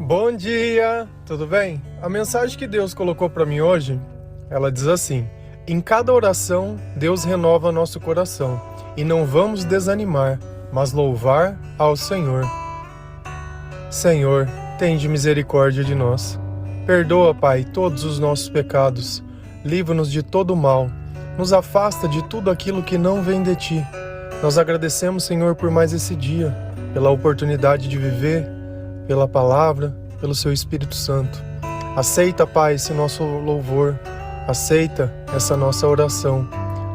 Bom dia, tudo bem? A mensagem que Deus colocou para mim hoje, ela diz assim: em cada oração, Deus renova nosso coração, e não vamos desanimar, mas louvar ao Senhor. Senhor, tende misericórdia de nós. Perdoa, Pai, todos os nossos pecados. Livra-nos de todo o mal. Nos afasta de tudo aquilo que não vem de Ti. Nós agradecemos, Senhor, por mais esse dia, pela oportunidade de viver, pela palavra, pelo Seu Espírito Santo. Aceita, Pai, esse nosso louvor. Aceita essa nossa oração.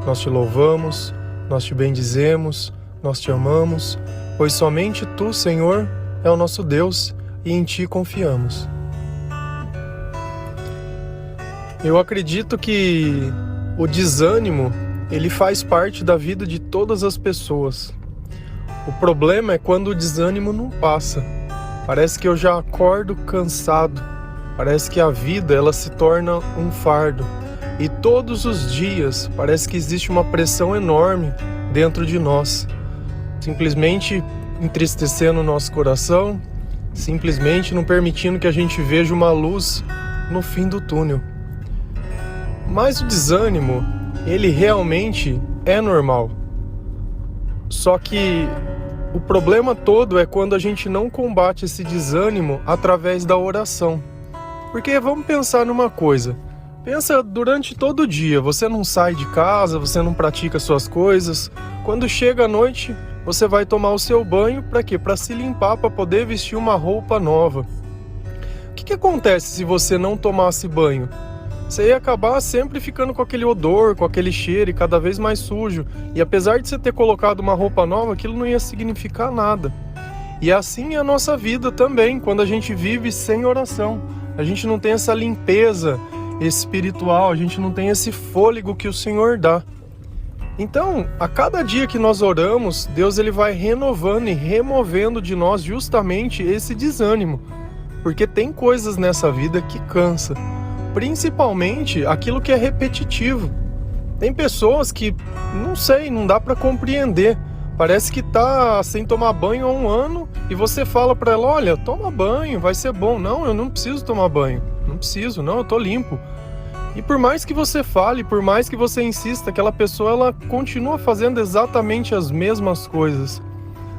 Nós Te louvamos, nós Te bendizemos, nós Te amamos, pois somente Tu, Senhor, é o nosso Deus e em Ti confiamos. Eu acredito que o desânimo, ele faz parte da vida de todas as pessoas. O problema é quando o desânimo não passa. Parece que eu já acordo cansado. Parece que a vida ela se torna um fardo. E todos os dias parece que existe uma pressão enorme dentro de nós. Simplesmente entristecendo o nosso coração, simplesmente não permitindo que a gente veja uma luz no fim do túnel. Mas o desânimo, ele realmente é normal. Só que o problema todo é quando a gente não combate esse desânimo através da oração. Porque vamos pensar numa coisa. Pensa durante todo o dia, você não sai de casa, você não pratica suas coisas. Quando chega a noite, você vai tomar o seu banho para quê? Para se limpar, para poder vestir uma roupa nova. O que acontece se você não tomasse banho? Você ia acabar sempre ficando com aquele odor, com aquele cheiro e cada vez mais sujo. E apesar de você ter colocado uma roupa nova, aquilo não ia significar nada. E assim é a nossa vida também, quando a gente vive sem oração. A gente não tem essa limpeza espiritual, a gente não tem esse fôlego que o Senhor dá. Então, a cada dia que nós oramos, Deus ele vai renovando e removendo de nós justamente esse desânimo. Porque tem coisas nessa vida que cansa. Principalmente aquilo que é repetitivo. Tem pessoas que, não dá para compreender. Parece que tá sem tomar banho há um ano e você fala para ela, olha, toma banho, vai ser bom. Não, eu não preciso tomar banho. Não preciso, não, eu tô limpo. E por mais que você fale, por mais que você insista, aquela pessoa ela continua fazendo exatamente as mesmas coisas.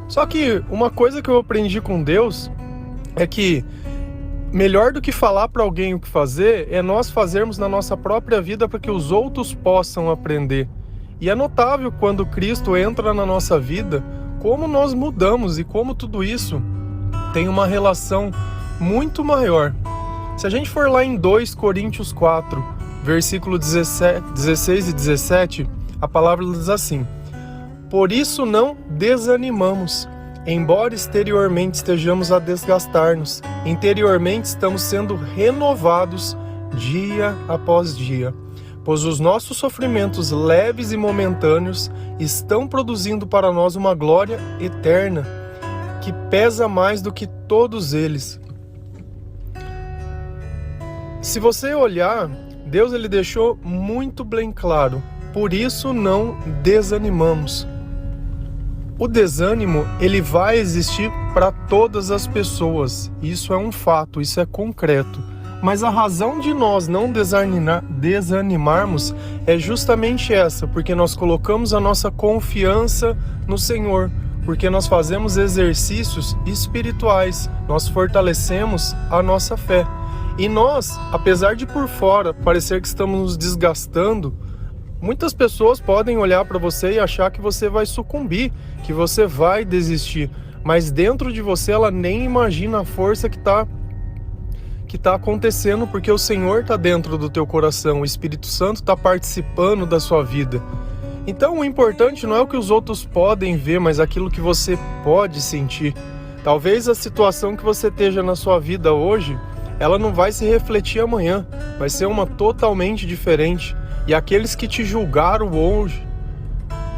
Só que uma coisa que eu aprendi com Deus é que melhor do que falar para alguém o que fazer é nós fazermos na nossa própria vida para que os outros possam aprender. E é notável quando Cristo entra na nossa vida, como nós mudamos e como tudo isso tem uma relação muito maior. Se a gente for lá em 2 Coríntios 4, versículo 16 e 17, a palavra diz assim: por isso não desanimamos. Embora exteriormente estejamos a desgastar-nos, interiormente estamos sendo renovados dia após dia. Pois os nossos sofrimentos leves e momentâneos estão produzindo para nós uma glória eterna, que pesa mais do que todos eles. Se você olhar, Deus ele deixou muito bem claro, por isso não desanimamos. O desânimo, ele vai existir para todas as pessoas. Isso é um fato, isso é concreto. Mas a razão de nós não desanimarmos é justamente essa, porque nós colocamos a nossa confiança no Senhor, porque nós fazemos exercícios espirituais, nós fortalecemos a nossa fé. E nós, apesar de por fora parecer que estamos nos desgastando, muitas pessoas podem olhar para você e achar que você vai sucumbir, que você vai desistir. Mas dentro de você ela nem imagina a força que está acontecendo, porque o Senhor está dentro do teu coração, o Espírito Santo está participando da sua vida. Então o importante não é o que os outros podem ver, mas aquilo que você pode sentir. Talvez a situação que você esteja na sua vida hoje, ela não vai se refletir amanhã, vai ser uma totalmente diferente. E aqueles que te julgaram hoje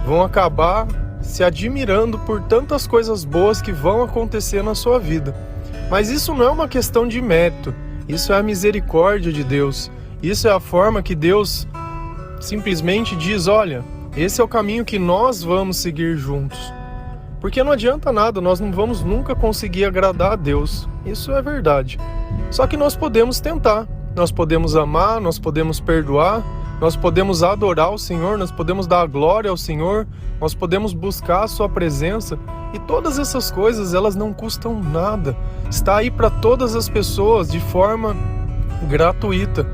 vão acabar se admirando por tantas coisas boas que vão acontecer na sua vida. Mas isso não é uma questão de mérito, isso é a misericórdia de Deus. Isso é a forma que Deus simplesmente diz, olha, esse é o caminho que nós vamos seguir juntos. Porque não adianta nada, nós não vamos nunca conseguir agradar a Deus. Isso é verdade. Só que nós podemos tentar. Nós podemos amar, nós podemos perdoar, nós podemos adorar o Senhor, nós podemos dar glória ao Senhor, nós podemos buscar a sua presença. E todas essas coisas, elas não custam nada. Está aí para todas as pessoas de forma gratuita.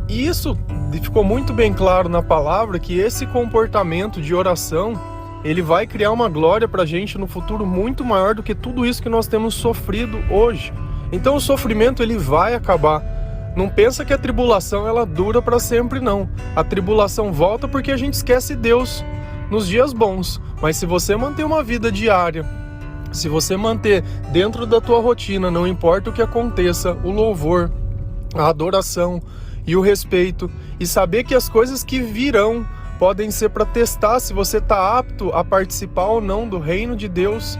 E isso ficou muito bem claro na palavra, que esse comportamento de oração, ele vai criar uma glória para a gente no futuro muito maior do que tudo isso que nós temos sofrido hoje. Então o sofrimento, ele vai acabar. Não pensa que a tribulação, ela dura para sempre, não. A tribulação volta porque a gente esquece Deus nos dias bons. Mas se você manter uma vida diária, se você manter dentro da tua rotina, não importa o que aconteça, o louvor, a adoração e o respeito, e saber que as coisas que virão podem ser para testar se você está apto a participar ou não do reino de Deus.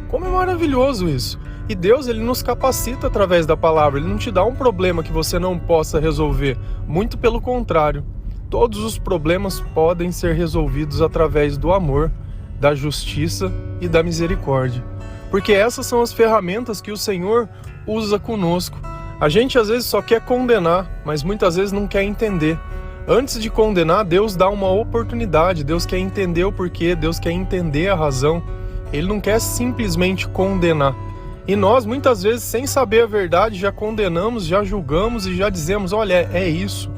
Como é maravilhoso isso! E Deus, ele nos capacita através da palavra, ele não te dá um problema que você não possa resolver. Muito pelo contrário, todos os problemas podem ser resolvidos através do amor, da justiça e da misericórdia. Porque essas são as ferramentas que o Senhor usa conosco. A gente às vezes só quer condenar, mas muitas vezes não quer entender. Antes de condenar, Deus dá uma oportunidade, Deus quer entender o porquê, Deus quer entender a razão. Ele não quer simplesmente condenar. E nós, muitas vezes, sem saber a verdade, já condenamos, já julgamos e já dizemos, olha, é isso.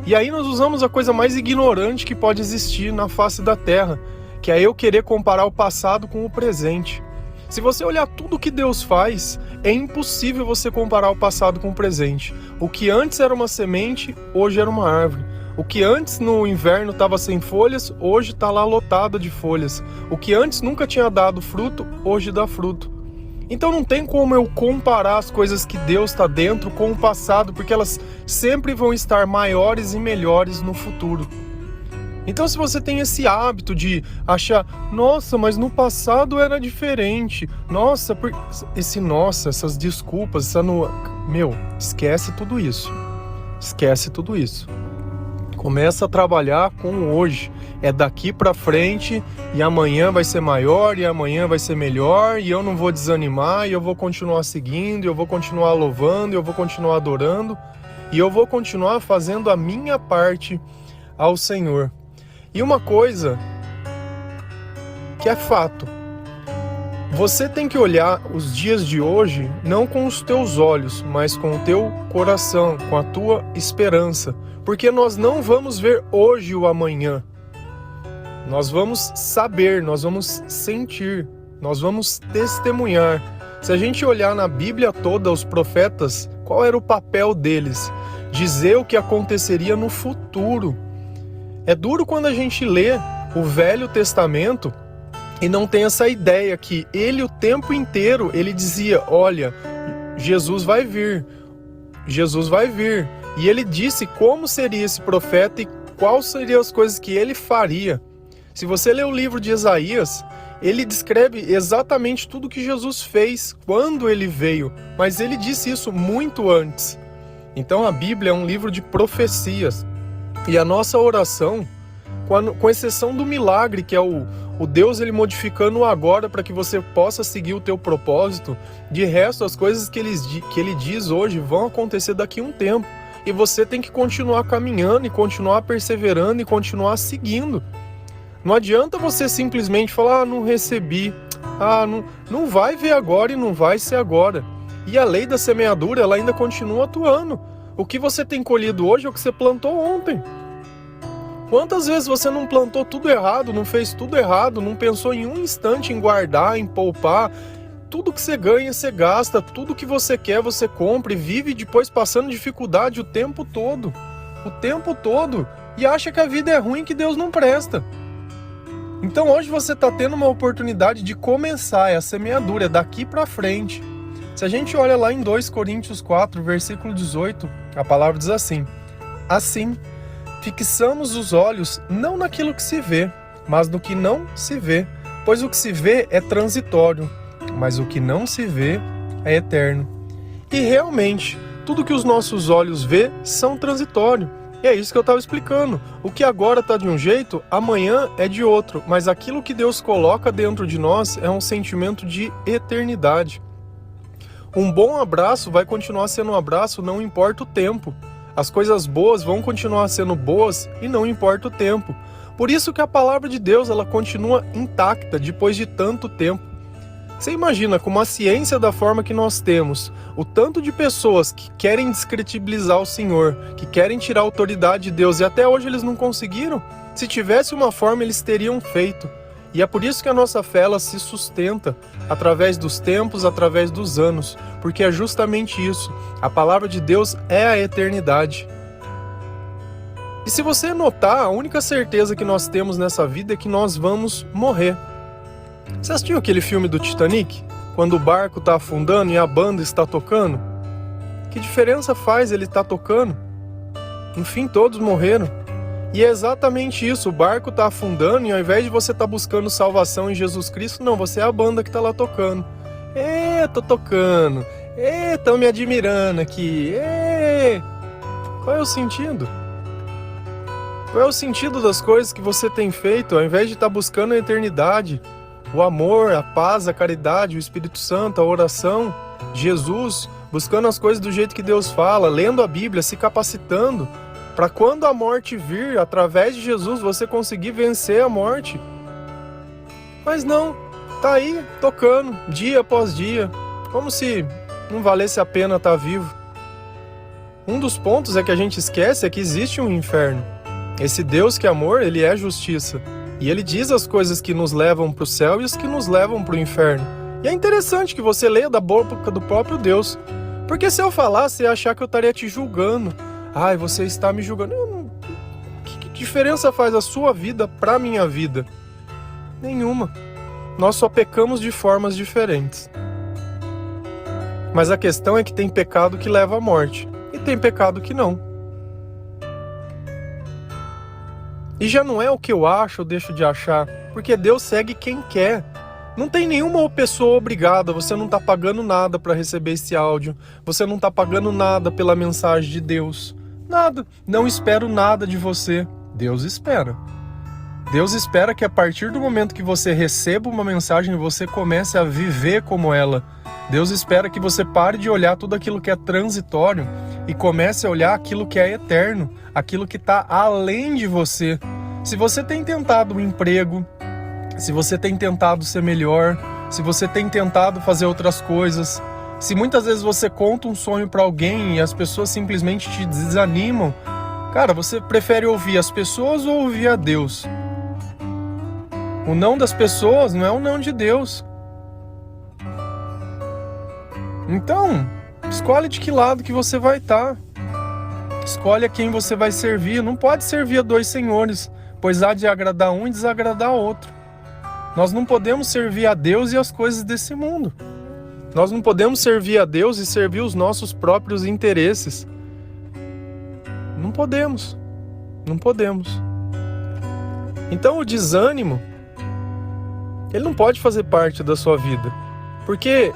E aí nós usamos a coisa mais ignorante que pode existir na face da terra, que é eu querer comparar o passado com o presente. Se você olhar tudo que Deus faz, é impossível você comparar o passado com o presente. O que antes era uma semente, hoje era uma árvore. O que antes no inverno estava sem folhas, hoje está lá lotado de folhas. O que antes nunca tinha dado fruto, hoje dá fruto. Então não tem como eu comparar as coisas que Deus está dentro com o passado, porque elas sempre vão estar maiores e melhores no futuro. Então se você tem esse hábito de achar, nossa, mas no passado era diferente, nossa, essas desculpas, esquece tudo isso. Esquece tudo isso. Começa a trabalhar com o hoje. É daqui para frente e amanhã vai ser maior e amanhã vai ser melhor e eu não vou desanimar e eu vou continuar seguindo, e eu vou continuar louvando, e eu vou continuar adorando e eu vou continuar fazendo a minha parte ao Senhor. E uma coisa que é fato, você tem que olhar os dias de hoje não com os teus olhos, mas com o teu coração, com a tua esperança. Porque nós não vamos ver hoje o amanhã. Nós vamos saber, nós vamos sentir, nós vamos testemunhar. Se a gente olhar na Bíblia toda, os profetas, qual era o papel deles? Dizer o que aconteceria no futuro. É duro quando a gente lê o Velho Testamento e não tem essa ideia que ele o tempo inteiro, ele dizia, olha, Jesus vai vir, Jesus vai vir. E ele disse como seria esse profeta e quais seriam as coisas que ele faria. Se você ler o livro de Isaías, ele descreve exatamente tudo que Jesus fez quando ele veio, mas ele disse isso muito antes. Então a Bíblia é um livro de profecias. E a nossa oração, com exceção do milagre, que é o Deus ele modificando o agora para que você possa seguir o teu propósito, de resto as coisas que ele diz hoje vão acontecer daqui a um tempo. E você tem que continuar caminhando e continuar perseverando e continuar seguindo. Não adianta você simplesmente falar, não recebi, não vai ver agora e não vai ser agora. E a lei da semeadura, ela ainda continua atuando. O que você tem colhido hoje é o que você plantou ontem. Quantas vezes você não plantou tudo errado, não fez tudo errado, não pensou em um instante em guardar, em poupar? Tudo que você ganha, você gasta, tudo que você quer, você compra e vive depois passando dificuldade o tempo todo. O tempo todo. E acha que a vida é ruim, que Deus não presta. Então hoje você está tendo uma oportunidade de começar a semeadura daqui para frente. Se a gente olha lá em 2 Coríntios 4, versículo 18, a palavra diz assim: assim, fixamos os olhos não naquilo que se vê, mas no que não se vê, pois o que se vê é transitório, mas o que não se vê é eterno. E realmente, tudo que os nossos olhos vê são transitórios. E é isso que eu estava explicando. O que agora está de um jeito, amanhã é de outro. Mas aquilo que Deus coloca dentro de nós é um sentimento de eternidade. Um bom abraço vai continuar sendo um abraço, não importa o tempo. As coisas boas vão continuar sendo boas e não importa o tempo. Por isso que a palavra de Deus ela continua intacta depois de tanto tempo. Você imagina, com uma ciência da forma que nós temos, o tanto de pessoas que querem descredibilizar o Senhor, que querem tirar a autoridade de Deus e até hoje eles não conseguiram? Se tivesse uma forma, eles teriam feito. E é por isso que a nossa fé ela se sustenta através dos tempos, através dos anos, porque é justamente isso. A palavra de Deus é a eternidade. E se você notar, a única certeza que nós temos nessa vida é que nós vamos morrer. Você assistiu aquele filme do Titanic? Quando o barco está afundando e a banda está tocando? Que diferença faz ele estar tocando? No fim, todos morreram. E é exatamente isso, o barco está afundando e ao invés de você estar buscando salvação em Jesus Cristo, não, você é a banda que está lá tocando. Tô tocando. Estão me admirando aqui. Qual é o sentido? Qual é o sentido das coisas que você tem feito ao invés de estar buscando a eternidade? O amor, a paz, a caridade, o Espírito Santo, a oração, Jesus, buscando as coisas do jeito que Deus fala, lendo a Bíblia, se capacitando, para quando a morte vir, através de Jesus, você conseguir vencer a morte. Mas não, tá aí tocando, dia após dia, como se não valesse a pena estar vivo. Um dos pontos é que a gente esquece é que existe um inferno. Esse Deus que é amor, ele é justiça. E ele diz as coisas que nos levam para o céu e as que nos levam para o inferno. E é interessante que você leia da boca do próprio Deus. Porque se eu falar, você ia achar que eu estaria te julgando. Ai, você está me julgando. Que diferença faz a sua vida para a minha vida? Nenhuma. Nós só pecamos de formas diferentes. Mas a questão é que tem pecado que leva à morte. E tem pecado que não. E já não é o que eu acho ou deixo de achar, porque Deus segue quem quer. Não tem nenhuma pessoa obrigada, você não está pagando nada para receber esse áudio, você não está pagando nada pela mensagem de Deus. Nada, não espero nada de você. Deus espera. Deus espera que a partir do momento que você receba uma mensagem, você comece a viver como ela. Deus espera que você pare de olhar tudo aquilo que é transitório e comece a olhar aquilo que é eterno, aquilo que está além de você. Se você tem tentado um emprego, se você tem tentado ser melhor, se você tem tentado fazer outras coisas, se muitas vezes você conta um sonho para alguém e as pessoas simplesmente te desanimam, cara, você prefere ouvir as pessoas ou ouvir a Deus? O não das pessoas não é o não de Deus. Então, escolhe de que lado que você vai estar. Escolhe a quem você vai servir. Não pode servir a dois senhores, pois há de agradar um e desagradar outro. Nós não podemos servir a Deus e as coisas desse mundo. Nós não podemos servir a Deus e servir os nossos próprios interesses. Não podemos. Não podemos. Então o desânimo, ele não pode fazer parte da sua vida. Porque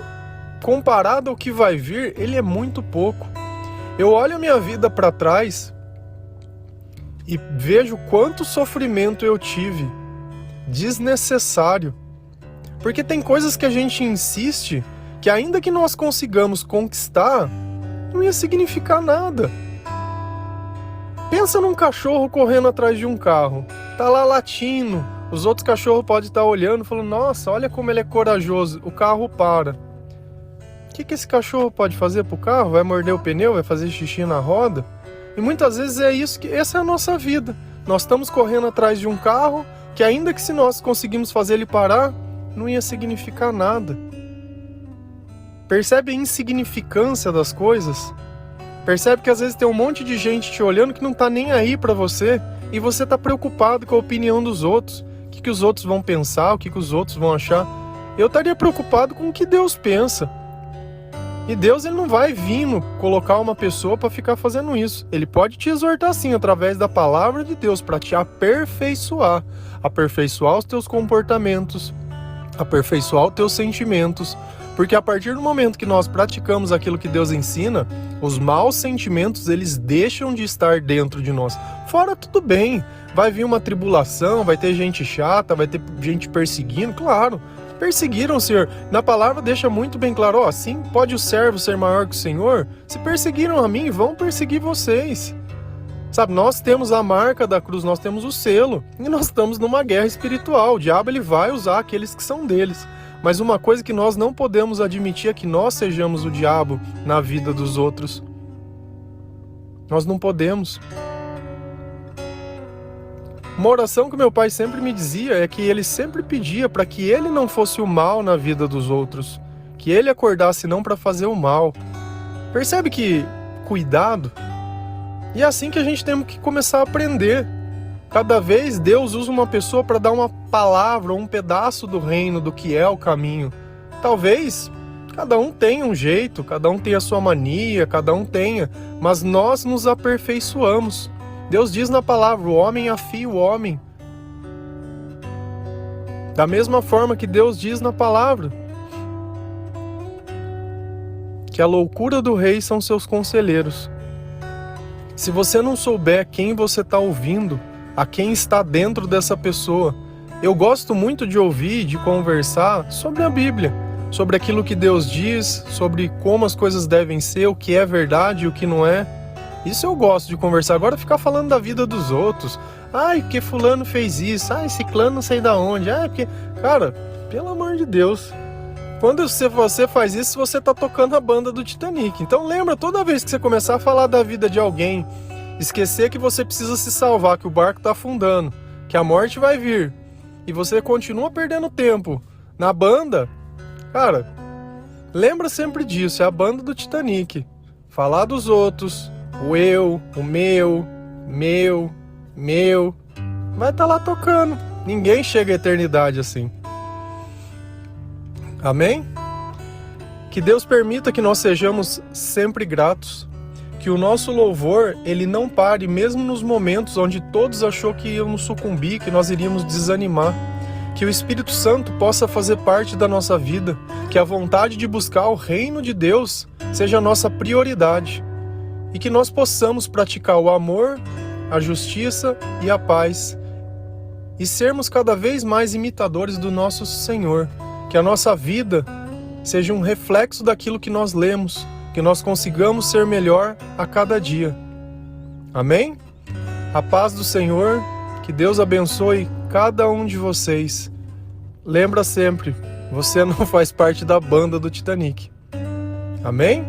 comparado ao que vai vir, ele é muito pouco. Eu olho a minha vida para trás e vejo quanto sofrimento eu tive, desnecessário. Porque tem coisas que a gente insiste, que ainda que nós consigamos conquistar, não ia significar nada. Pensa num cachorro correndo atrás de um carro, tá lá latindo, os outros cachorros podem estar olhando e falando, nossa, olha como ele é corajoso, o carro para. O que esse cachorro pode fazer pro carro? Vai morder o pneu? Vai fazer xixi na roda? E muitas vezes é isso que essa é a nossa vida. Nós estamos correndo atrás de um carro que ainda que se nós conseguimos fazer ele parar, não ia significar nada. Percebe a insignificância das coisas? Percebe que às vezes tem um monte de gente te olhando que não tá nem aí pra você e você tá preocupado com a opinião dos outros. O que os outros vão pensar, o que os outros vão achar. Eu estaria preocupado com o que Deus pensa. E Deus ele não vai vindo colocar uma pessoa para ficar fazendo isso. Ele pode te exortar sim, através da palavra de Deus, para te aperfeiçoar. Aperfeiçoar os teus comportamentos, aperfeiçoar os teus sentimentos, Porque a partir do momento que nós praticamos aquilo que Deus ensina, os maus sentimentos, eles deixam de estar dentro de nós. Fora tudo bem, vai vir uma tribulação, vai ter gente chata, vai ter gente perseguindo, claro. Perseguiram o Senhor. Na palavra deixa muito bem claro, assim pode o servo ser maior que o Senhor? Se perseguiram a mim, vão perseguir vocês. Sabe, nós temos a marca da cruz, nós temos o selo, e nós estamos numa guerra espiritual. O diabo ele vai usar aqueles que são deles. Mas uma coisa que nós não podemos admitir é que nós sejamos o diabo na vida dos outros. Nós não podemos. Uma oração que meu pai sempre me dizia é que ele sempre pedia para que ele não fosse o mal na vida dos outros, que ele acordasse não para fazer o mal. Percebe que cuidado? E é assim que a gente tem que começar a aprender. Cada vez Deus usa uma pessoa para dar uma palavra ou um pedaço do reino, do que é o caminho. Talvez cada um tenha um jeito, cada um tenha a sua mania, cada um tenha, mas nós nos aperfeiçoamos. Deus diz na palavra, o homem afia o homem. Da mesma forma que Deus diz na palavra, que a loucura do rei são seus conselheiros. Se você não souber quem você está ouvindo, a quem está dentro dessa pessoa, eu gosto muito de ouvir, de conversar sobre a Bíblia, sobre aquilo que Deus diz, sobre como as coisas devem ser, o que é verdade e o que não é. Isso eu gosto de conversar. Agora ficar falando da vida dos outros. Ai, porque fulano fez isso. Ai, ciclano não sei da onde. Ai, porque... Cara, pelo amor de Deus. Quando você faz isso, você tá tocando a banda do Titanic. Então lembra, toda vez que você começar a falar da vida de alguém, esquecer que você precisa se salvar, que o barco tá afundando, que a morte vai vir, e você continua perdendo tempo na banda, cara, lembra sempre disso, é a banda do Titanic. Falar dos outros, o eu, o meu, vai estar lá tocando. Ninguém chega à eternidade assim. Amém? Que Deus permita que nós sejamos sempre gratos, que o nosso louvor, ele não pare mesmo nos momentos onde todos achou que íamos sucumbir, que nós iríamos desanimar, que o Espírito Santo possa fazer parte da nossa vida, que a vontade de buscar o reino de Deus seja a nossa prioridade, e que nós possamos praticar o amor, a justiça e a paz, e sermos cada vez mais imitadores do nosso Senhor. Que a nossa vida seja um reflexo daquilo que nós lemos, que nós consigamos ser melhor a cada dia. Amém? A paz do Senhor, que Deus abençoe cada um de vocês. Lembra sempre, você não faz parte da banda do Titanic. Amém?